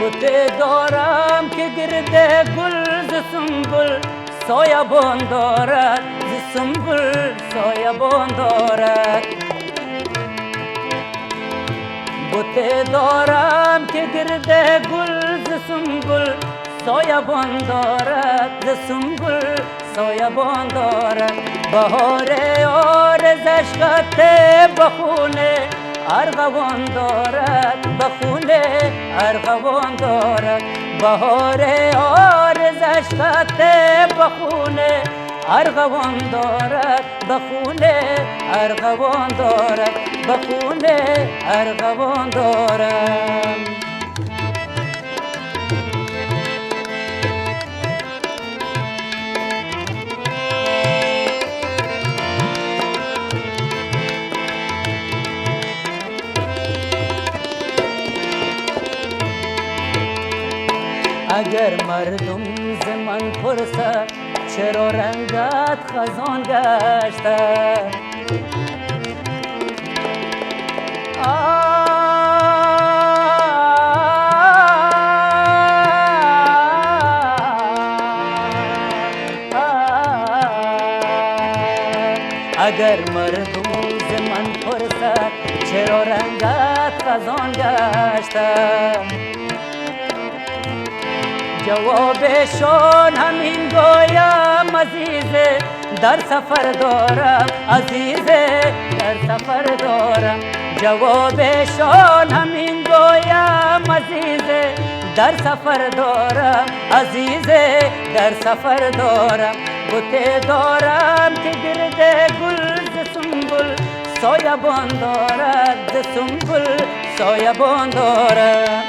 بوته دارم که گرده گل ز سنبل سایبان دارد ز سنبل سایبان دارد بوته دارم که گرده گل ز سنبل سایبان دارد ز سنبل سایبان دارد بهار آرزش خطه بخونه ارغوان دارد بخونه ارغوان دارد بهار آرزش خطه بخونه ارغوان دارد بخونه ارغوان دارد بخونه ارغوان دارد اگر مردم ز من پرسد چرا رنگت خزان گشته اگر مردم ز من پرسد چرا رنگت خزان گشته جوابشان همین گویم عزیزه در سفر دارم عزیزه در سفر دارم جوابشان همین گویم عزیزه در سفر دارم عزیزه در سفر دارم بوته دارم که گرده گل ز سنبل سایبان دارد ز سنبل سایبان دارد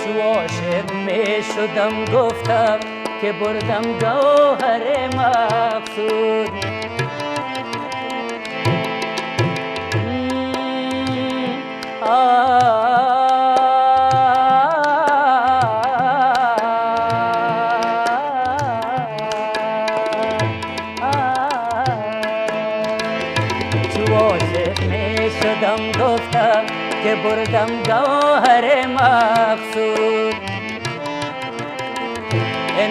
چو عاشق می شدم گفتم که بردم گوهر مقصود چو عاشق می شدم گفتم که بردم گوهر مقصود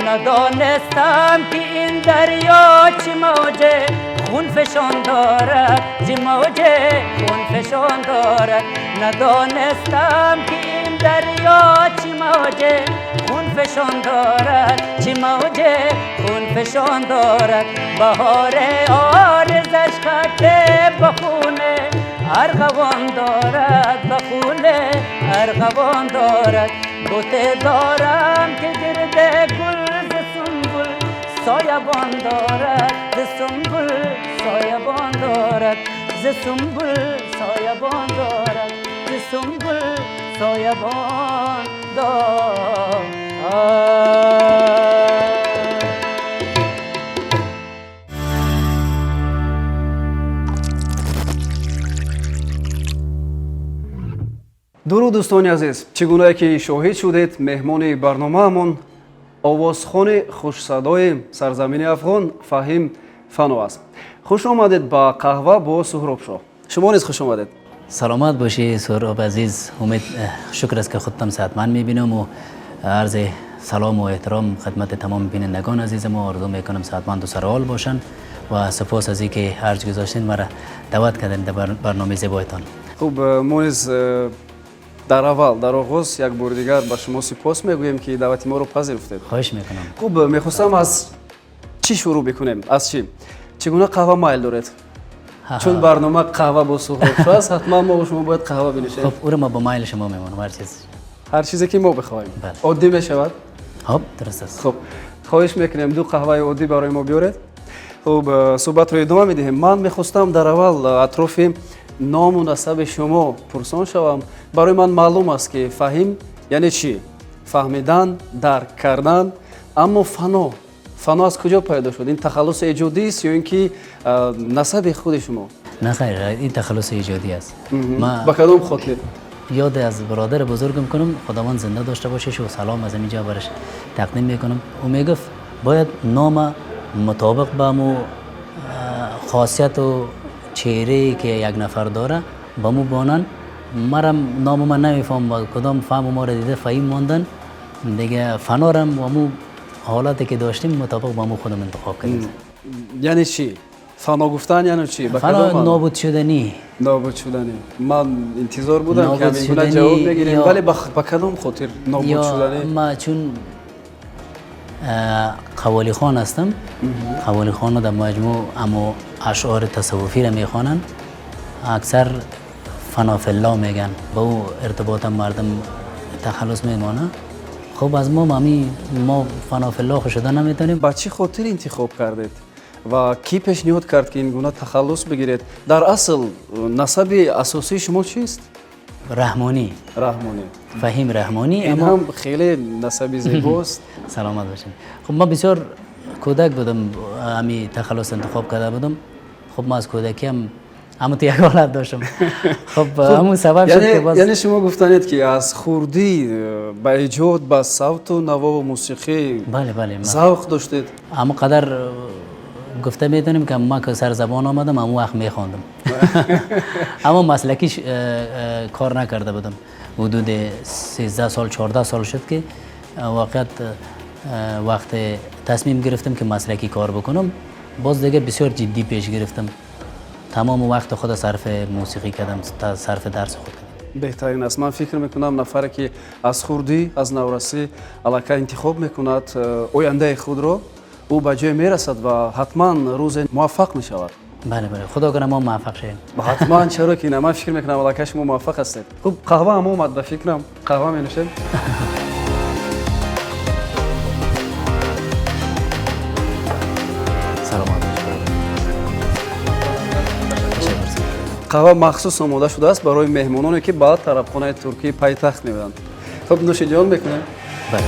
ندانستم که این دریا چه موجه خون فشان دارد چه موجه خون فشان دارد ندانستم که این دریا چه موجه خون فشان دارد چه موجه خون فشان دارد بهار آرزش خطه بخونه ارغوان دارد بخونه ارغوان دارد بوته دارم که گرده گل ز سنبل سایبان دارد ز سنبل سایبان دارد ز سنبل سایبان دارد ز سنبل سایبان دارد درود دوستان عزیز، چگونه که شاهد شدید مهمان برنامه‌مون آوازخوان خوشصدای سرزمین افغان فهیم فنو است. خوش آمدید با قهوه با سهراب شاه. شما نیز خوش آمدید. سلامت باشی سهراب عزیز. امید شکر است که خودتم صحتمند می‌بینم و عرض سلام و احترام خدمت تمام بینندگان عزیزم و آرزو میکنم صحتمند و سرحال باشند و سپاس از اینکه ارج گذاشتین مرا دعوت کردین در برنامه زیبایتان. خوب ما نیز در اول در آغاز یک بار دیگر به شما سپاس میگوییم که دعوت ما رو پذیرفتید. خواهش میکنم. خوب میخواستم از چی شروع بکنیم؟ از چی؟ چگونه قهوه مایل دارید؟ چون برنامه قهوه با سهراب است حتما ما با شما باید قهوه بنوشیم. خب او رو ما با مایل شما میمونم هر چیزی که ما بخوایم. بله. عادی میشود؟ خب درست است. خب خواهش میکنیم دو قهوه عادی برای ما بیارید. خب صحبت رو ادامه میدیم. من میخواستم در اول اطراف نام و نسب شما پرسان شوم. برای من معلوم است که فهیم یعنی چی؟ فهمیدن، درک کردن. اما فنا از کجا پیدا شد؟ این تخلص ایجادی است یا اینکه نسب خود شما؟ نه خیر این تخلص ایجادی است. با کدام خاطر؟ یاد از برادر بزرگم کنم خداوند زنده داشته باشش و سلام از اینجا برش تقدیم میکنم. او میگفت باید نام مطابق با مو خاصیت و چهره که یک نفر داره با مو بانن. مرم نام من نمیفهم با کدام فهم ما را دیده فهیم ماندن دیگه فنارم و مو حالتی که داشتیم مطابق با مو خودم انتخاب کردیم. یعنی چی؟ فنا گفتن یعنی چی؟ فنا نابود شدنی. نابود شدنی. من انتظار بودم که همین گونه جواب بگیریم ولی با کدام خاطر نابود شدنی؟ ما چون قوالی خان هستم. قوالی خان در مجموع اما اشعار تصوفی را میخوانن. اکثر فنا فی الله میگن با او ارتباط مردم تخلص میمانه. خب از ما فنا فی الله شده نمیتونیم. با چی خاطر انتخاب کردید و کی پیشنهاد کرد که این گونه تخلص بگیرید؟ در اصل نسب اساسی شما چیست؟ رحمانی. فهیم رحمانی. این هم خیلی نسبی زیباست. سلامت باشین. خب ما بسیار کودک بودم امی تخلص انتخاب کرده بودم. خب ما از کودکی هم اما تو یک حالت داشتم. خب همون سبب شد که باز یعنی شما گفتنید که از خوردی به ایجاد به صوت و نوا و موسیقی بله ذوق داشتید. اما قدر گفته میتونیم که ما که سر زبان آمدم اما وقت میخواندم. اما مسلکی کار نکرده بودم. حدود 13 سال 14 سال شد که واقعا وقت تصمیم گرفتم که مسلکی کار بکنم. باز دیگه بسیار جدی پیش گرفتم. تمام وقت خود صرف موسیقی کردم، صرف درس خود کردم. بهترین است. من فکر میکنم نفری که از خوردی از نورسی علاقه انتخاب میکند آینده خود رو او به جای میرسد و حتما روز موفق میشود. بله خدا کنه ما موفق شیم. حتما چرا که نه. من فکر میکنم علاقه شما موفق هستید. خب قهوه هم اومد به فکرم. قهوه می نوشید؟ قهوه مخصوص آماده شده است برای مهمانانی که بعد طرفخانه ترکی پایتخت میبرند. خب نوش جان بکنیم. بله.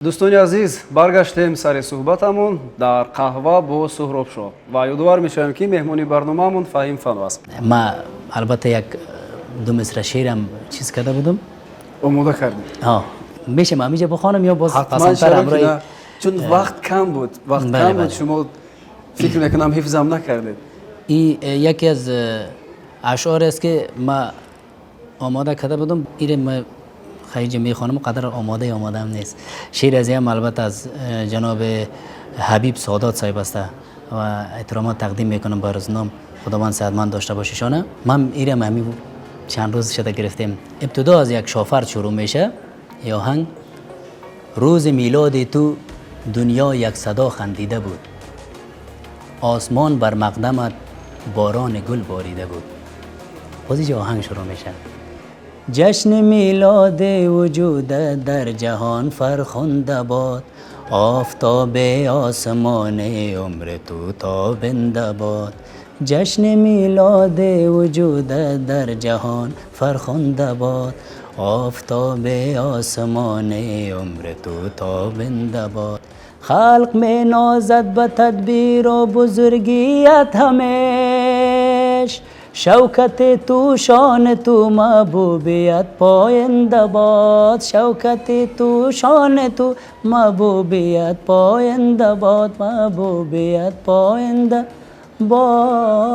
دوستان عزیز برگشتیم سر صحبتمون در قهوه با سهراب شاه و یادآور میشویم که مهمانی برنامه‌مون فهیم فنو است. ما البته یک دو مصرع شعرم چیز کرده بودم. آماده کردیم. میشه من اینجا بخوانم یا باز پسندتر امروز؟ چون وقت کم بود. شما فکر میکنم حفظم نکردید. این یکی از اشعار است که ما آماده کرده بودم. این ما خیلی میخوانم قدر آماده هم نیست. شعر از هم البته از جناب حبیب سادات صاحب است و احترامات تقدیم میکنم بر از نام خداوند صحتمند داشته باشیشانه. من ایرم همین چند روز شده گرفتیم. ابتدا از یک شافرد شروع میشه. یا آهنگ روز میلاد تو دنیا یک صدا خندیده بود. آسمان بر مقدمت باران گل باریده بود. باز اینجا آهنگ شروع میشه. جشن میلاد وجود در جهان فرخنده باد. آفتاب آسمان عمر تو تابنده باد. جشن میلاد وجود در جهان فرخنده باد. آفتاب آسمان عمر تو تابنده باد. خلق می نازد به تدبیر و بزرگیت همیش. شوکت تو شان تو محبوبیت پاینده باد. شوکت تو شان تو محبوبیت پاینده باد. محبوبیت پاینده باد.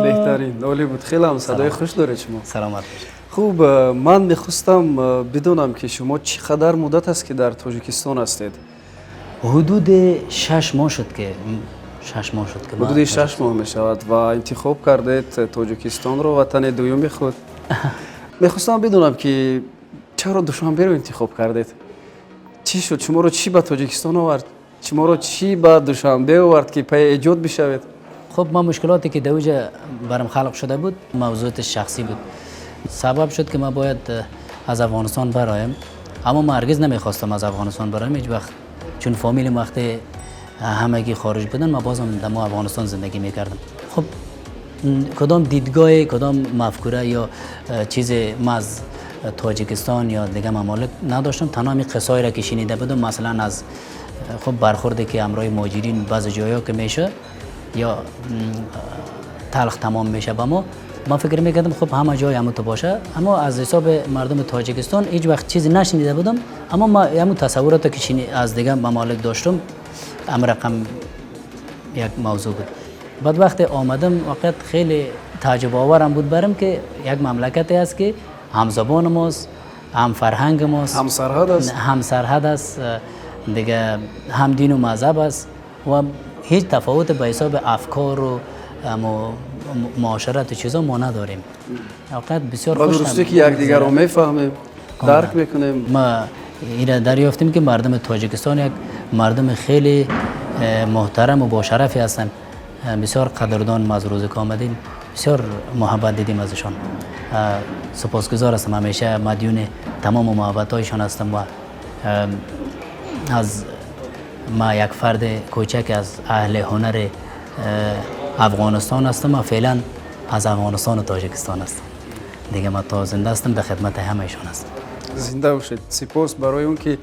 بهترین عالی بود. خیلی هم صدای خوش دارید شما. سلامت باشید. خوب من میخواستم بدونم که شما چقدر مدت است که در تاجیکستان هستید؟ حدود 6 ماه شد که حدود 6 ماه می شود و انتخاب کردید تاجیکستان رو وطن دوم خود. میخواستم بدونم که چرا دوشنبه رو انتخاب کردید؟ چی شد؟ شما رو چی به تاجیکستان آورد؟ شما رو چی به دوشنبه آورد که پی ایجاد بشوید؟ خب ما مشکلاتی که دوجه برام خلق شده بود موضوعات شخصی بود. سبب شد که ما باید از افغانستان برایم. اما ما هرگز نمیخواستم از افغانستان برایم هیچ وقت. چون فامیل وقتی همگی خارج بودن ما بازم در افغانستان زندگی میکردم. خب کدام دیدگاه کدام مفکوره یا چیز ما از تاجیکستان یا دیگه ممالک نداشتم. تنها همین قصه‌ای را که شنیده بودم، مثلا از خب برخوردی که امرای مهاجرین بعض جایا که میشه یا تلخ تمام میشه با ما فکر میکردم خب همه جای همون تو باشه، اما از حساب مردم تاجیکستان هیچ وقت چیزی نشنیده بودم، اما ما همون تصورات که از دیگه ممالک داشتم امر رقم یک موضوع بود. بعد وقتی آمدم واقعا خیلی تعجب آورم بود برام که یک مملکتی است که هم زبان ماست، هم فرهنگ ماست، هم سرحد است دیگه، هم دین و مذهب است و هیچ تفاوت به حساب افکار و معاشرت و چیزا ما نداریم. واقعا بسیار خوش. درسته که یکدیگر رو میفهمیم، درک میکنیم. ما اینا دریافتیم که مردم تاجیکستان یک مردم خیلی محترم و با شرفی هستن. بسیار قدردان از روزی که آمدیم، بسیار محبت دیدیم ازشان. سپاسگزار هستم، همیشه مدیون تمام محبت‌هایشان هستم و از ما یک فرد کوچک از اهل هنر افغانستان هستم و فعلا از افغانستان و تاجیکستان هستم دیگه. ما تا زنده هستم، در خدمت همه‌شان هستم. زنده باشید. سپاس برای اون که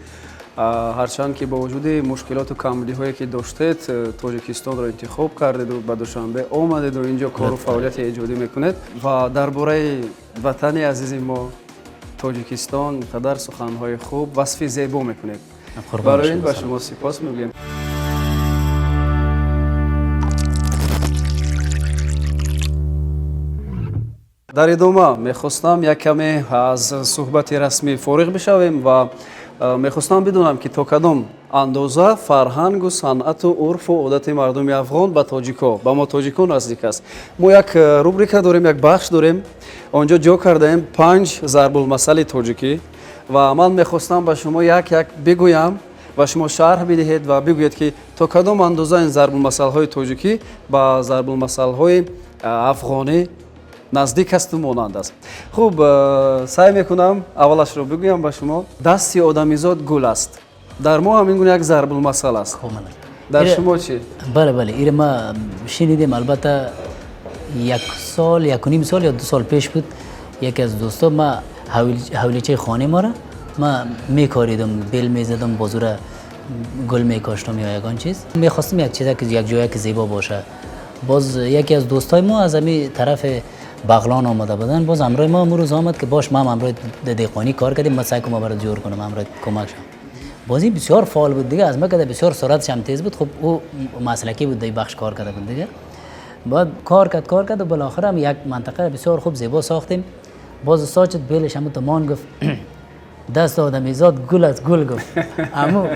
هرچند که با وجود مشکلات و کمبودی هایی که داشتید تاجیکستان را انتخاب کردید و به دوشنبه آمدید و اینجا کار و فعالیت ایجادی میکنید و درباره وطن عزیز ما تاجیکستان قدر سخنهای خوب وصف زیبا میکنید. برای این به شما سپاس میگیم. در ادامه میخواستم یک کمی از صحبت رسمی فارغ بشویم و میخواستم بدونم که تا کدام اندازه فرهنگ و صنعت و عرف و عادت مردم افغان به تاجیکا با ما تاجیکان نزدیک است. ما یک روبریکا داریم، یک بخش داریم، آنجا جا کردیم 5 ضرب المثل تاجیکی و من میخواستم به شما یک بگویم و شما شرح بدهید و بگویید که تا کدام اندازه این ضرب المثل های تاجیکی با ضرب المثل های افغانی نزدیک است و مانند است. خوب، سعی میکنم اولش رو بگویم به شما. دستی آدمیزاد گل است. در ما هم این گونه یک ضرب المثل است. در شما چی؟ بله این ما شنیدیم. البته یک سال، یک و نیم سال یا 2 سال پیش بود، یکی از دوستا ما حولیچه خانه ما را ما میکاریدم، بیل میزدم، بازور گل میکاشتم یا یگان چیز. میخواستم یک چیزی که یک جایی که زیبا باشه. باز یکی از دوستای ما از همین طرف بغلان آمده بودن، باز امروز ما امروز آمد که باش ما امروز دهقانی کار کردیم، ما سعی کنم برات جور کنم، امروز کمک شم. بازی بسیار فعال بود دیگه، از ما که بسیار سرعتش هم تیز بود. خب او مسلکی بود، در بخش کار کرده بود دیگه. بعد کار کرد و بالاخره هم یک منطقه بسیار خوب زیبا ساختیم. باز ساچت بیلش هم تمام گفت دست آدمیزاد گل از گل گفت. اما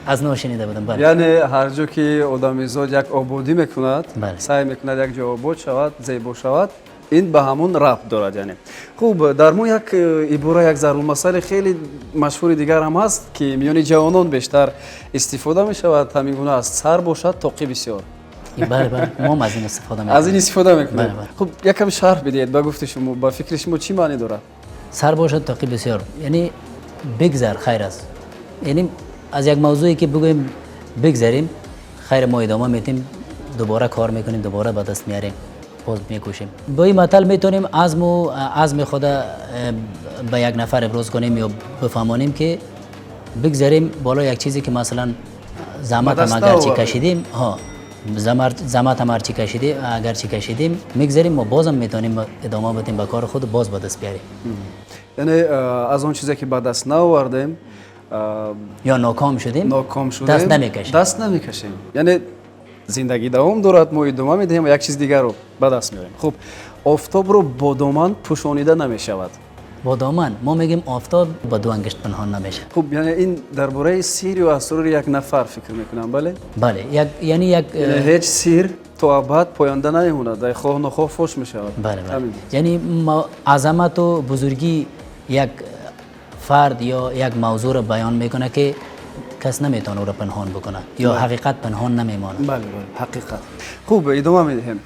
از نو شنیده بودم. بله. یعنی هر جا که آدمیزاد یک آبادی میکند، سعی میکند یک جا آباد شود، زیبا شود، این به همون ربط دارد. یعنی خوب، در ما یک عباره، یک ضرب المثل خیلی مشهور دیگر هم هست که میان جوانان بیشتر استفاده می شود، همین گونه است: سر باشد تاقی بسیار. بله ما از این استفاده میکنیم. از این استفاده میکنیم. خب یکم شرح بدید به گفت شما، با فکر شما چی معنی داره؟ سر باشد تاقی بسیار یعنی بگذر خیر است. یعنی از یک موضوعی که بگویم بگذریم، خیر ما ادامه میدیم، دوباره کار میکنیم، دوباره به دست میاریم، باز میکوشیم. با این مطلب میتونیم عزم خود به یک نفر ابراز کنیم یا بفهمانیم که بگذریم بالا یک چیزی که مثلا زحمت هم اگرچه کشیدیم، زحمت هم اگرچه کشیدیم میگذریم، ما بازم میتونیم ادامه بدیم به کار خود، باز به دست بیاریم. یعنی از اون چیزی که به دست نآوردیم یا ناکام شدیم دست نمیکشیم. یعنی زندگی دوام دارد، ما ادامه میدهیم و یک چیز دیگر رو به دست میاریم. خب آفتاب رو با دامن پوشانیده نمیشود. با دامن ما میگیم آفتاب با 2 انگشت پنهان نمیشه. خب یعنی این درباره سیر و اسرار یک نفر فکر میکنم. بله یعنی هیچ سیر تا ابد پاینده نمیموند، در خواه نخواه فوش میشود. بله یعنی عظمت و بزرگی یک فرد یا یک موضوع رو بیان میکنه که کس نمیتونه او را پنهان بکنه یا حقیقت پنهان نمیمانه. بله حقیقت. خوب، ادامه میدیم.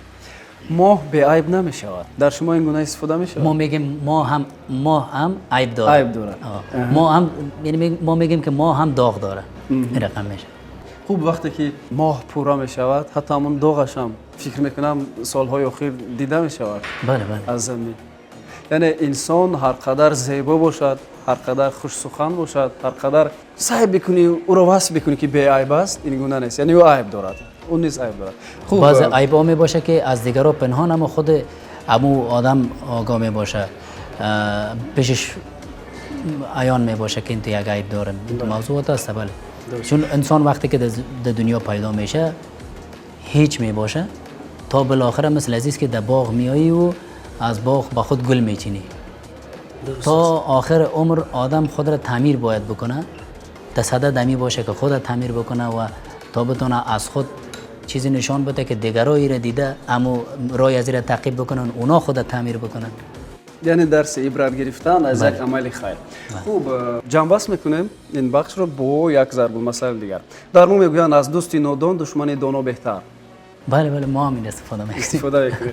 ماه به عیب نمیشود. در شما این گونه استفاده میشه؟ ما میگیم ماه هم عیب داره. یعنی ما میگیم که ماه هم داغ داره. این رقم میشه. خوب، وقتی که ماه پورا میشود، حتی همون داغش هم فکر میکنم سالهای اخیر دیده میشود. بله از زمین. یعنی انسان هر قدر زیبا باشد، هر قدر خوش سخن باشد، هر قدر سعی بکنی او را وصف بکنی که بی عیب است، این گونه نیست. یعنی او عیب دارد، اون نیز عیب دارد. خوب باز عیب می باشه که از دیگران پنهان، اما خود امو آدم آگاه می باشه، پیشش عیان می باشه که این یک عیب دارن. موضوعات است بله. چون انسان وقتی که در دنیا پیدا میشه هیچ می باشه تا بالاخره مثل عزیز که در باغ میایی و از باغ با خود گل میچینی. تا آخر عمر آدم خود را تعمیر باید بکنه، تصدد دمی باشه که خود را تعمیر بکنه و تا بتونه از خود چیزی نشان بده که دیگرایی را دیده اما رای از را تعقیب بکنن، اونا خود را تعمیر بکنن. یعنی درس عبرت گرفتن از یک عمل خیر. خوب جنبش میکنیم این بخش رو با یک ضرب المثل دیگر. در ما میگویند از دوست نادان دشمن دانا بهتر. بله بله ما همین استفاده میکنیم.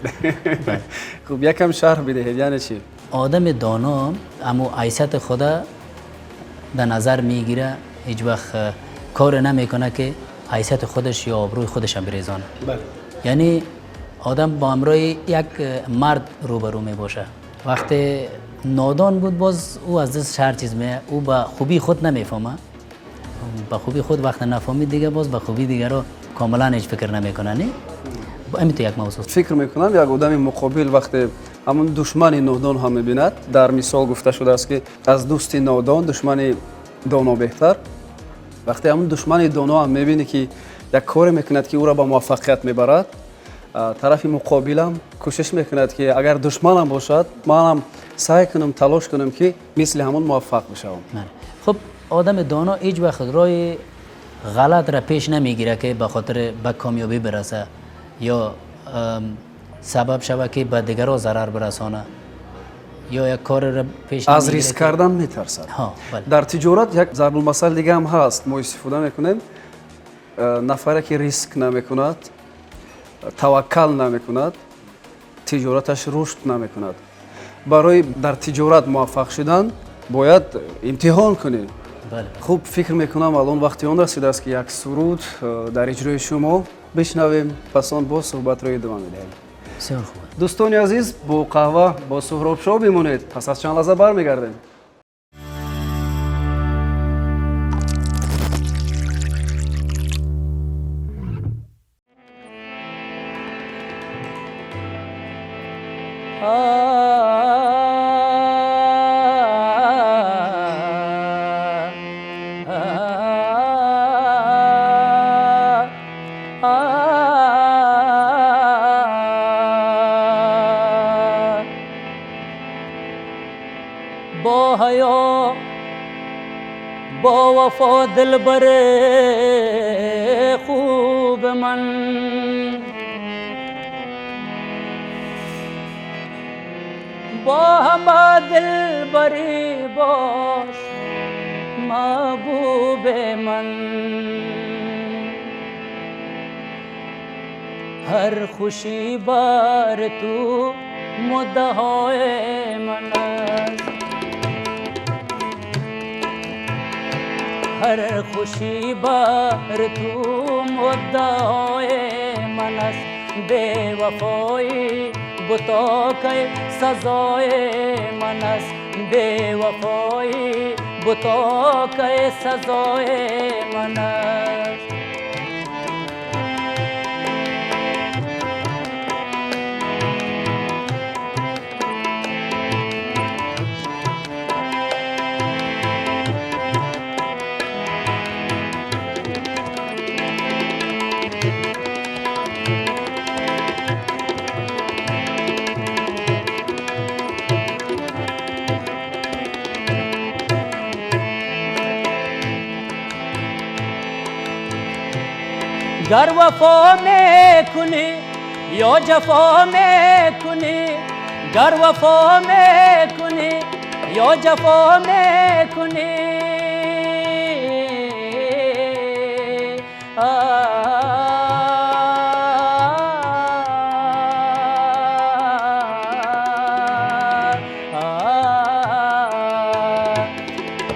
خوب یکم شرح بدهید یعنی چی؟ آدم دانا اما حیثیت خود در نظر میگیره، هیچ وقت کار نمیکنه که حیثیت خودش یا آبروی خودش هم بریزانه. بله. یعنی آدم با امروی یک مرد روبرو می باشه. وقتی نادان بود باز او از دست هر چیز می، او با خوبی خود نمیفهمه، با خوبی خود وقت نفهمید دیگه باز با خوبی دیگه رو کاملا هیچ فکر نمیکنه. نه همین تو یک موضوع فکر میکنم یک آدم مقابل وقتی همون دشمن نادان هم میبیند، در مثال گفته شده است که از دوست نادان دشمن دانا بهتر. وقتی همون دشمن دانا هم میبینه که یک کار میکند که او را به موفقیت میبرد، طرف مقابلم کوشش میکند که اگر دشمنم باشد من هم سعی کنم تلاش کنم که مثل همون موفق بشم. خب آدم دانا هیچ وقت راه غلط را پیش نمیگیره که به خاطر به کامیابی برسه یا سبب شود که به دیگران ضرر برسانه یا یک کار را پیش از ریسک کردن میترسد. در تجارت یک ضرب المثل دیگه هم هست، ما استفاده میکنیم. نفری که ریسک نمیکند، توکل نمیکند، تجارتش رشد نمیکند. برای در تجارت موفق شدن باید امتحان کنید. خوب فکر میکنم الان وقتی آن رسیده است که یک سرود در اجرای شما بشنویم، پس آن با صحبت را ادامه میدهیم. بسیار خوب. دوستان عزیز با قهوه با سهراب شاه بمونید، پس از چند لحظه برمیگردیم. با حیا با وفا دلبر خوب من، با همه دلبری باش محبوب من. هر خوشی بر تو مدعای من است، هر خوشی بر تو مدعای من است. بے وفایی بتا که سزای من است، بے وفایی بتا که سزای من است. گر وفا میکنی یا جفا میکنی، گر وفا میکنی یا جفا میکنی،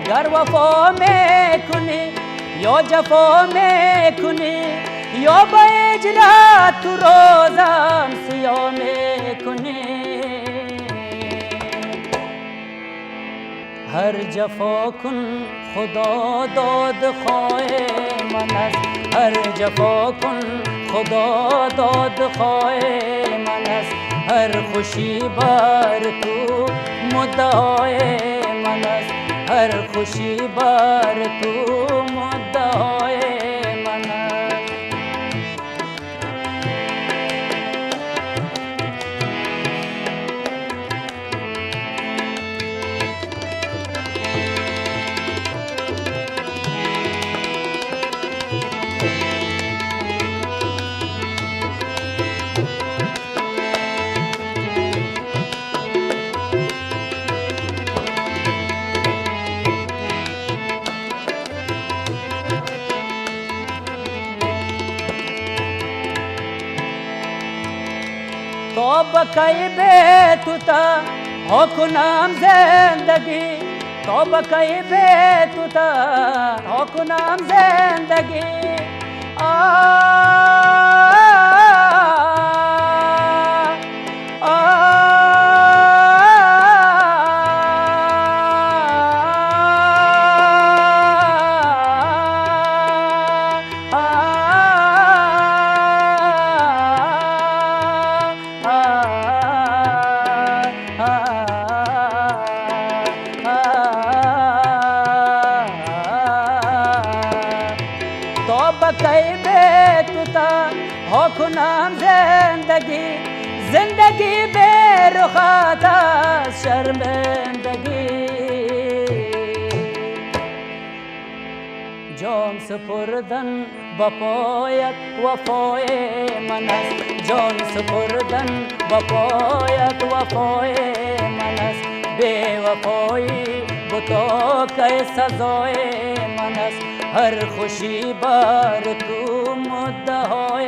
گر وفا میکنی یا جفا میکنی، یا با اجرا تو روزم سیاه میکنی. هر جفا کن خدا داد خواه من است هر جفا کن خدا داد خواه من است هر خوشی بر تو مدعای من است هر خوشی بر تو مدعای من است تو بکی بے تو تا ہو کنام زندگی تو بکی بے تو تا ہو کنام زندگی ہو کنام زندگی زندگی بے رخات شرمندگی جان سپردن بپایت وفای من است جان سپردن بپایت وفای من است بے وفایی بتا که سزای من است هر خوشی بر تو مدعای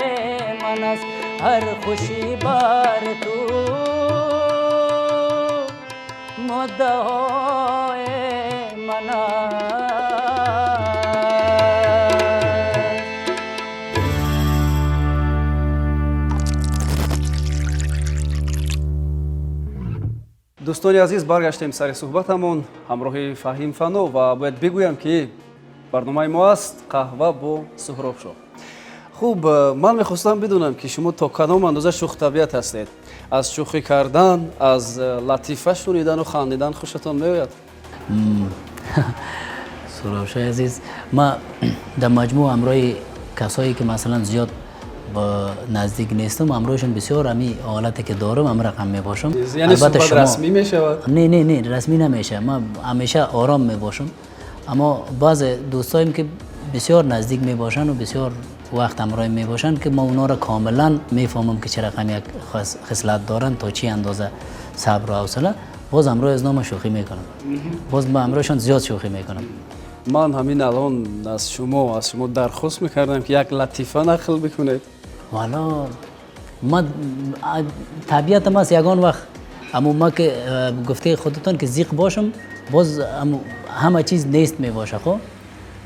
من است هر خوشی بر تو مدعای من است دوستان عزیز баргаштем сари суҳбатамон ҳамроҳи фаҳим фано ва бояд бигӯям ки барномаи мо аст қаҳва бо суҳроб шоҳ. хуб ман мехостам бидонам ки шумо то кадом андоза шухтабиат ҳастед аз шӯхӣ кардан аз латифа шунидану хандидан хушатон меояд? суҳробшоҳи азиз ма дар маҷмӯъ ҳамроҳи касое ки масалан зиёд با نزدیک نیستم امروزشون بسیار همی حالتی که دارم هم رقم میباشم. یعنی صحبت رسمی میشود؟ نه رسمی نمیشه. ما همیشه آرام میباشم. اما بعض دوستایم که بسیار نزدیک میباشن و بسیار وقت همراه میباشن که ما اونا را کاملا میفهمم که چه رقم یک خصلت دارن تا چی اندازه صبر و حوصله. باز امروز از نام شوخی میکنم. باز با امروزشون زیاد شوخی میکنم. من همین الان از شما درخواست میکردم که یک لطیفه نقل بکنید. والا ما طبیعت ما یگان وقت اما ما که گفته خودتون که زیق باشم باز همه چیز نیست میباشه خب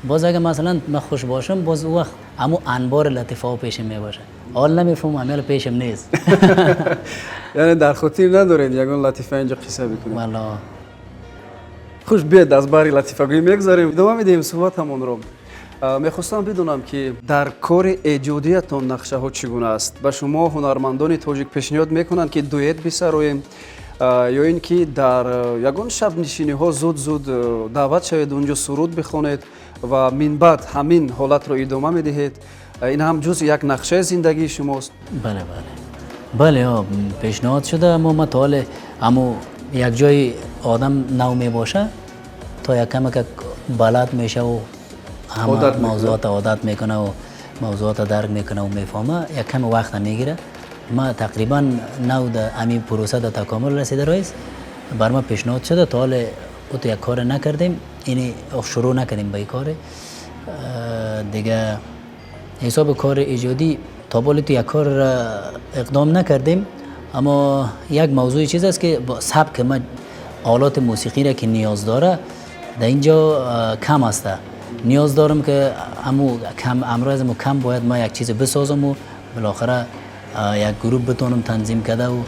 باز اگه مثلا من خوش باشم باز وقت اما انبار لطیفه ها پیشم میباشه حال نمیفهم همیال پیشم نیست. یعنی در خاطر ندارین یگان لطیفه اینجا قصه بکنید؟ والا خوش بیاد از باری لطیفه گویی میگذاریم ادامه میدیم صحبتمون رو. میخواستم بدونم که در کار ایجادیتون نقشه ها چگونه است؟ به شما هنرمندان تاجیک پیشنهاد میکنند که دویت بسرویم یا اینکه در یگان شب نشینی ها زود دعوت شوید اونجا سرود بخونید و من بعد همین حالت رو ادامه میدهید؟ این هم جز یک نقشه زندگی شماست؟ بله پیشنهاد شده اما تا حال اما یک جای آدم نو میباشه تا یک کم که بلد میشه و همه موضوعات عادت میکنه و موضوعات درک میکنه و میفهمه یک کم وقت میگیره. ما تقریبا نو در همین پروسه در تکامل رسیده رئیس بر ما پیشنهاد شده تا حال او تو یک کار نکردیم اینی شروع نکردیم به این کار دیگه حساب کار ایجادی تا بالا تو یک کار اقدام نکردیم اما یک موضوع چیز است که با سبک ما آلات موسیقی را که نیاز داره در اینجا کم است. نیاز دارم که امروز کم باید ما یک چیز بسازم و بالاخره یک گروه بتونم تنظیم کرده و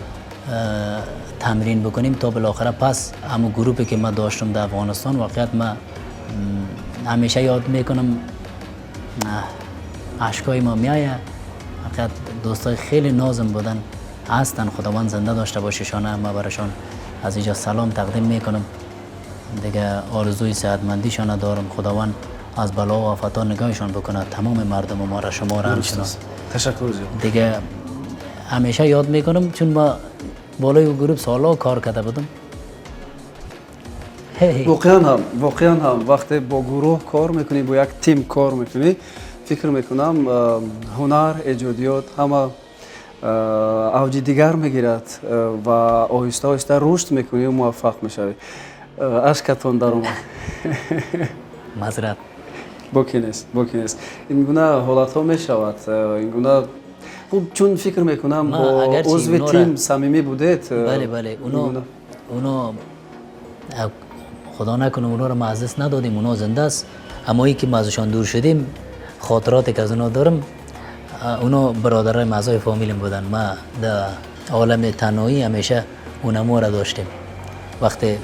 تمرین بکنیم تا بالاخره پس همون گروپی که ما داشتم در افغانستان واقعیت ما همیشه یاد میکنم اشکای ما میایه. واقعیت دوستای خیلی نازم بودن هستن، خداوند زنده داشته باششان. ما براشان از اینجا سلام تقدیم میکنم دیگه. آرزوی صحتمندیشان دارم، خداوند از بلا و آفات نگاهشان بکنه، تمام مردم ما را شما را همچنان. تشکر زیاد. دیگه همیشه یاد میکنم چون ما بالای گروه سالا کار کرده بودم. واقعا هم وقتی با گروه کار میکنی، با یک تیم کار میکنی، فکر میکنم هنر، ایجادیات همه اوج دیگر میگیرد و آهسته آهسته رشد میکنی و موفق میشوی. اشکتون در اومد. معذرت. بکنیست. این گونه حالت ها میشود. این گونه خوب چون فکر میکنم با عضو تیم صمیمی بودید. بله اونو خدا نکنه اونا رو ما از دست ندادیم، اونا زنده است. اما ای که ما ازشان دور شدیم خاطراتی که از اونا دارم، اونا برادرای اعضای فامیلم بودن. ما در عالم تنهایی همیشه اونمو را داشتیم. وقتی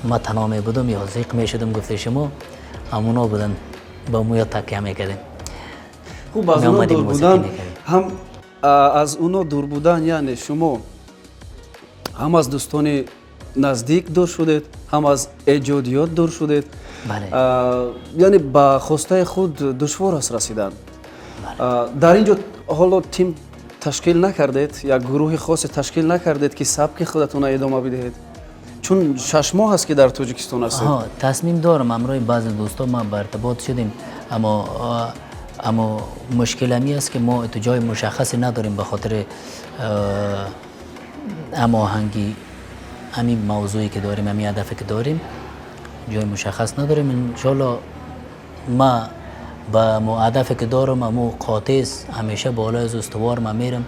ما تنها می بودم یا زیق می شدم گفته شما همونا بودن، با مویا تکیه میکردیم. خوب از اونا دور بودن، هم از اونا دور بودن یعنی شما هم از دوستان نزدیک دور شدید، هم از ایجادیات دور شدید. بله. یعنی با خواسته خود دشوار است رسیدن. بله. در اینجا حالا تیم تشکیل نکردید، یا گروه خاص تشکیل نکردید که سبک خودتون ادامه بدهید؟ چون 6 ماه هست که در تاجیکستان هستید. تصمیم دارم امروز بعضی دوستا ما به ارتباط شدیم، اما مشکل همی است که ما تو جای مشخصی نداریم به خاطر هماهنگی همین موضوعی که داریم، همین هدفی که داریم، جای مشخص نداریم. انشالله ما با هدفی که دارم امو قاطع است، همیشه بالای از استوار ما میرم.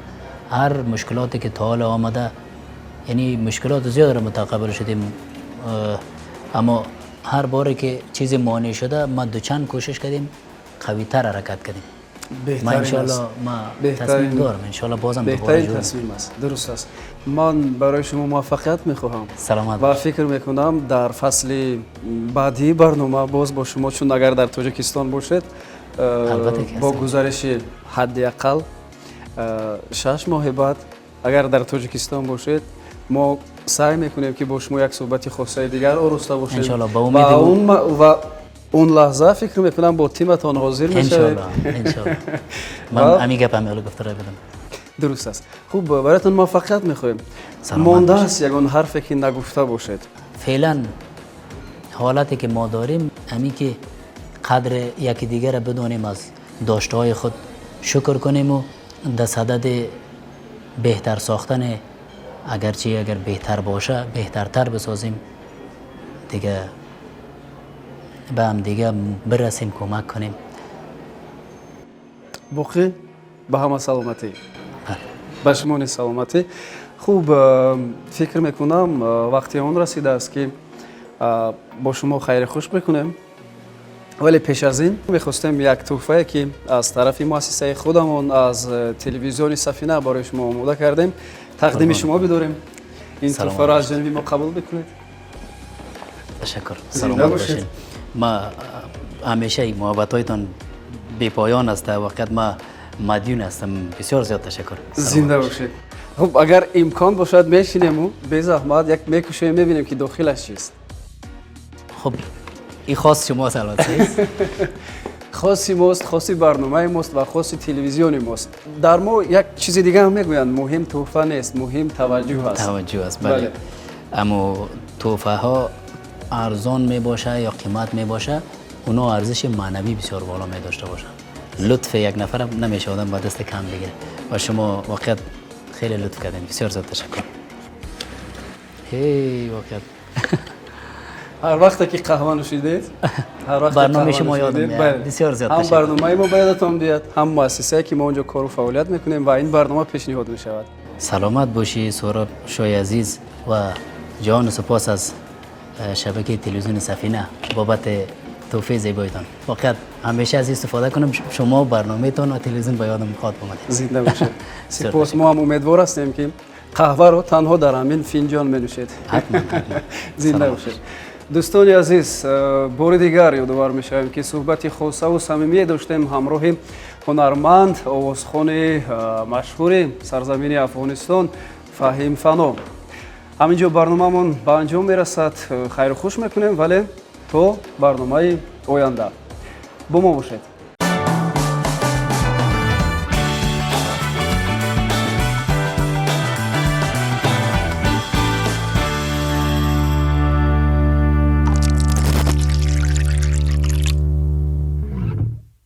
هر مشکلاتی که تا حال آمده، یعنی مشکلات زیاد رو متقبل شدیم، اما هر باری که چیزی مانع شده ما دوچند کوشش کردیم قوی تر حرکت کردیم. ما انشالله ما تصمیم دارم، انشالله بازم بهترین تصمیم است. درست است. من برای شما موفقیت میخواهم. سلامت. و فکر میکنم در فصل بعدی برنامه باز با شما، چون اگر در تاجیکستان باشید با گزارش حداقل 6 ماه بعد اگر در تاجیکستان باشید ما سعی میکنیم که با شما یک صحبت خاصه دیگر آراسته باشیم. انشالله با امید و اون لحظه فکر میکنم با تیمتان حاضر میشوید. انشالله. من همین گپ هم گفته بدم. درست است. خوب، براتون موفقیت میخوایم. مانده است یگان حرفی که نگفته باشید. فعلا حالتی که ما داریم همین که قدر یکی دیگر را بدانیم، از داشته های خود شکر کنیم و در صدد بهتر ساختن، اگر بهتر باشه بهترتر بسازیم دیگه، به هم دیگه برسیم، کمک کنیم. باقی به همه سلامتی. به شما سلامتی. خوب، فکر میکنم وقتی اون رسیده است که با شما خیر خوش بکنیم، ولی پیش از این میخواستیم یک تحفه که از طرف مؤسسه خودمون از تلویزیون سفینه برای شما آماده کردیم تقدیم شما بداریم. این تحفه را از جانب ما قبول بکنید. تشکر. سلامت باشید. ما همیشه محبتایتان بی پایان است. واقعا ما مدیون هستم. بسیار زیاد تشکر. زنده باشید. خب اگر امکان باشد میشینیم و به زحمت یک میکشیم میبینیم که داخلش چیست. خب این خاص شما البته خاصی ماست، خاصی برنامه ماست و خاصی تلویزیونی ماست. در ما یک چیز دیگه هم میگویند مهم تحفه نیست، مهم توجه است. توجه است. بله. اما تحفه ها ارزان می باشه یا قیمت می باشه، اونا ارزش معنوی بسیار بالا می داشته باشه. لطف یک نفر نمیشه آدم با دست کم بگیره و شما واقعا خیلی لطف کردین. بسیار زیاد تشکر. هی واقعا هر وقت که قهوه نوشیدید، هر وقت برنامه شما یادم میاد. بسیار زیاد تشکر. هم برنامه ما یادتون بیاد، هم مؤسسه‌ای که ما اونجا کار و فعالیت میکنیم و این برنامه پیشنهاد میشود. سلامت باشی سهراب شای عزیز و جان سپاس از شبکه تلویزیون سفینه بابت تحفه زیبایتان. واقعا همیشه از استفاده کنم. شما برنامه‌تان و تلویزیون به یادم خاطر اومد. زنده باشید. سپاس. ما هم امیدوار هستیم که қаҳваро танҳо дар ҳамин финҷон менӯшед. حتما зинда бошед. дӯстони азиз, бори дигар ёдовар мешавем ки суҳбати хосаву самимие доштем ҳамроҳи ҳунарманд овозхони машҳури сарзамини Афғонистон Фаҳим Фано. ҳамин ҷо барномамон ба анҷом мерасад. хайру хуш мекунем, вале то барномаи оянда бо мо бошед.